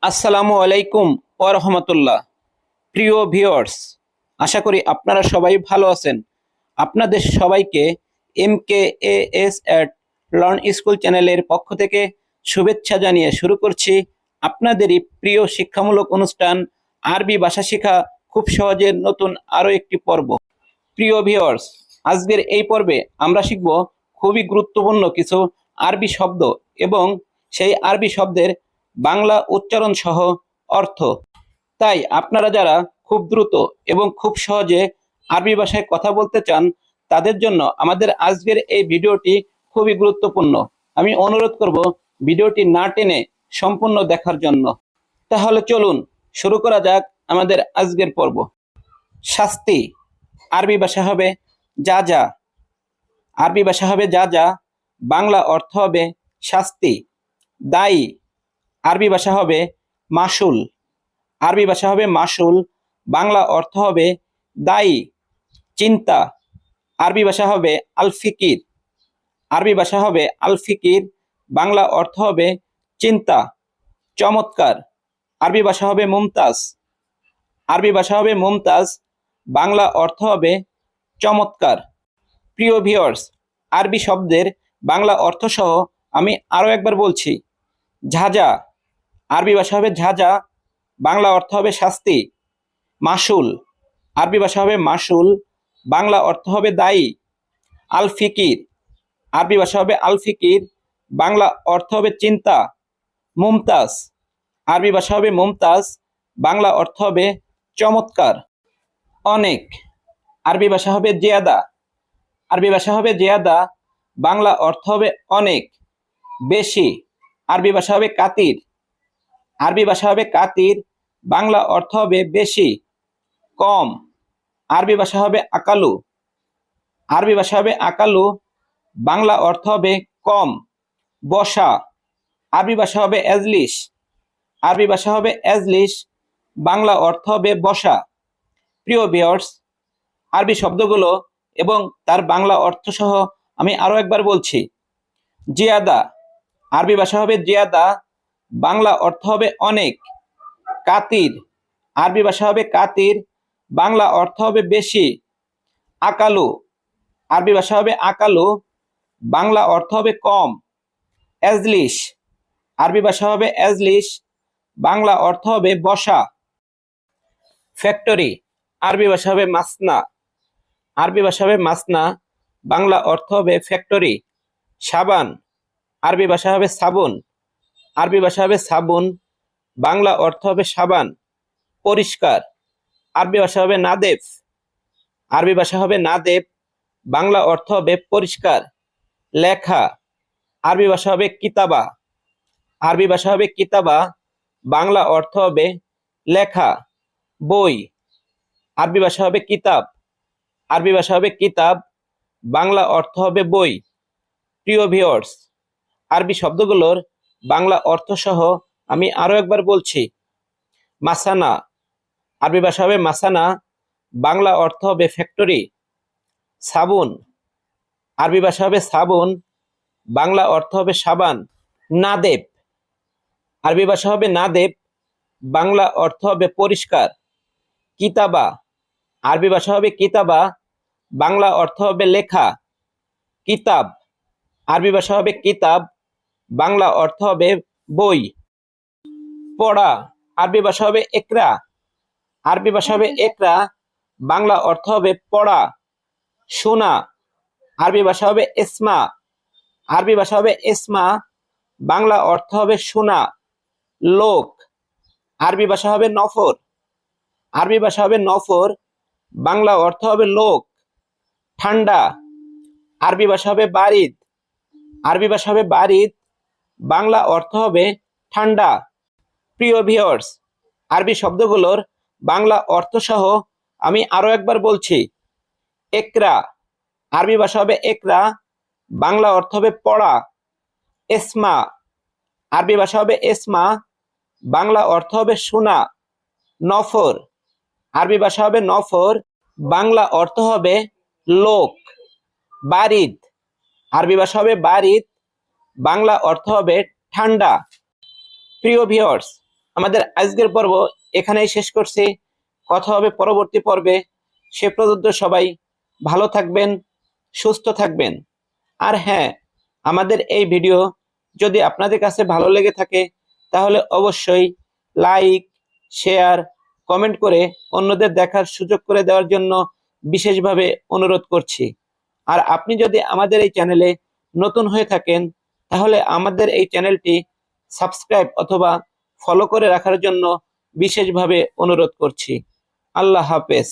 আসসালামু আলাইকুম ওয়া রাহমাতুল্লাহ। প্রিয় ভিউয়ার্স, আশা করি আপনারা সবাই ভালো আছেন। আপনাদের সবাইকে MKAS এট লার্ন স্কুল চ্যানেলের পক্ষ থেকে শুভেচ্ছা জানিয়ে শুরু করছি আপনাদেরই প্রিয় শিক্ষামূলক অনুষ্ঠান আরবি ভাষা শেখা খুব সহজে নতুন আরও একটি পর্ব। প্রিয় ভিউয়ার্স, আজকের এই পর্বে আমরা শিখব খুবই গুরুত্বপূর্ণ কিছু আরবি শব্দ এবং সেই আরবি শব্দের বাংলা উচ্চারণ সহ অর্থ। তাই আপনারা যারা খুব দ্রুত এবং খুব সহজে আরবি ভাষায় কথা বলতে চান তাদের জন্য আমাদের আজকের এই ভিডিওটি খুবই গুরুত্বপূর্ণ। আমি অনুরোধ করব ভিডিওটি না টেনে সম্পূর্ণ দেখার জন্য। তাহলে চলুন শুরু করা যাক আমাদের আজকের পর্ব। শাস্তি আরবি ভাষা হবে যা যা। আরবি ভাষা হবে যা যা, বাংলা অর্থ হবে শাস্তি। দায়ী আরবি ভাষা হবে মাসুল। আরবি ভাষা হবে মাসুল, বাংলা অর্থ হবে দায়ী। চিন্তা আরবি ভাষা হবে আল ফিকির। আরবি ভাষা হবে আল ফিকির, বাংলা অর্থ হবে চিন্তা। চমৎকার আরবি ভাষা হবে মুমতাজ। আরবি ভাষা হবে মুমতাজ, বাংলা অর্থ হবে চমৎকার। প্রিয় ভিউয়ার্স, আরবি শব্দের বাংলা অর্থ সহ আমি আরও একবার বলছি। ঝাঁঝা আরবি ভাষা হবে ঝাঁঝা, বাংলা অর্থ হবে শাস্তি। মাসুল আরবি ভাষা হবে মাসুল, বাংলা অর্থ হবে দায়ী। আল ফিকির আরবি ভাষা হবে আল ফিকির, বাংলা অর্থ হবে চিন্তা। মুমতাজ আরবি ভাষা হবে মুমতাজ, বাংলা অর্থ হবে চমৎকার। অনেক আরবি ভাষা হবে জিয়াদা। আরবি ভাষা হবে জিয়াদা, বাংলা অর্থ হবে অনেক। বেশি আরবি ভাষা হবে কাতির। আরবি ভাষা হবে কাতির, বাংলা অর্থ হবে বেশি। কম আরবি ভাষা হবে আকালু। আরবি ভাষা হবে আকালু, বাংলা অর্থ হবে কম। বসা আরবি ভাষা হবে এজলিস। আরবি ভাষা হবে এজলিস, বাংলা অর্থ হবে বসা। প্রিয় ভিউয়ার্স, আরবি শব্দগুলো এবং তার বাংলা অর্থ সহ আমি আরও একবার বলছি। জিয়াদা আরবি ভাষা হবে জিয়াদা, বাংলা অর্থ হবে অনেক। কাতির আরবি ভাষা হবে কাতির, বাংলা অর্থ হবে বেশি। আকালু আরবি ভাষা হবে আকালু, বাংলা অর্থ হবে কম। এজলিস আরবি ভাষা হবে এজলিস, বাংলা অর্থ হবে বসা। ফ্যাক্টরি আরবি ভাষা হবে মাসনা। আরবি ভাষা হবে মাসনা, বাংলা অর্থ হবে ফ্যাক্টরি। সাবান আরবি ভাষা হবে সাবুন। আরবি ভাষা হবে সাবুন, বাংলা অর্থ হবে সাবান। পরিষ্কার আরবি ভাষা হবে নাদেফ। আরবি ভাষা হবে নাদেফ, বাংলা অর্থ হবে পরিষ্কার। লেখা আরবি ভাষা হবে কিতাবা। আরবি ভাষা হবে কিতাবা, বাংলা অর্থ হবে লেখা। বই আরবি ভাষা হবে কিতাব। আরবি ভাষা হবে কিতাব, বাংলা অর্থ হবে বই। প্রিয় ভিউয়ার্স, আরবি শব্দগুলোর বাংলা অর্থ সহ আমি আরও একবার বলছি। মাসানা আরবি ভাষা হবে মাসানা, বাংলা অর্থ হবে ফ্যাক্টরি। সাবুন আরবি ভাষা হবে সাবুন, বাংলা অর্থ হবে সাবান। নাদেব আরবি ভাষা হবে নাদেব, বাংলা অর্থ হবে পরিষ্কার। কিতাবা আরবি ভাষা হবে কিতাবা, বাংলা অর্থ হবে লেখা। কিতাব আরবি ভাষা হবে কিতাব, বাংলা অর্থ হবে বই। পড়া আরবি ভাষা হবে একরা। আরবি ভাষা হবে একরা, বাংলা অর্থ হবে পড়া। শোনা আরবি ভাষা হবে ইসমা। আরবি ভাষা হবে ইসমা, বাংলা অর্থ হবে শোনা। লোক আরবি ভাষা হবে নফর। আরবি ভাষা হবে নফর, বাংলা অর্থ হবে লোক। ঠান্ডা আরবি ভাষা হবে বারিদ। আরবি ভাষা হবে বারিদ, বাংলা অর্থ হবে ঠান্ডা। প্রিয় ভিউয়ার্স, আরবি শব্দগুলোর বাংলা অর্থ সহ আমি আরও একবার বলছি। একরা আরবি ভাষা হবে একরা, বাংলা অর্থ হবে পড়া। এসমা আরবি ভাষা হবে এসমা, বাংলা অর্থ হবে শোনা। নফর আরবি ভাষা হবে নফর, বাংলা অর্থ হবে লোক। বারিদ আরবি ভাষা হবে বারিদ, বাংলা অর্থ হবে ঠান্ডা। প্রিয় ভিউয়ার্স, আমাদের আজকের পর্ব এখানেই শেষ করছি। কথা হবে পরবর্তী পর্বে। সে পর্যন্ত সবাই ভালো থাকবেন, সুস্থ থাকবেন। আর হ্যাঁ, আমাদের এই ভিডিও যদি আপনাদের কাছে ভালো লেগে থাকে তাহলে অবশ্যই লাইক, শেয়ার, কমেন্ট করে অন্যদের দেখার সুযোগ করে দেওয়ার জন্য বিশেষভাবে অনুরোধ করছি। আর আপনি যদি আমাদের এই চ্যানেলে নতুন হয়ে থাকেন তাহলে আমাদের এই চ্যানেলটি সাবস্ক্রাইব অথবা ফলো করে রাখার জন্য বিশেষভাবে অনুরোধ করছি। আল্লাহ হাফেজ।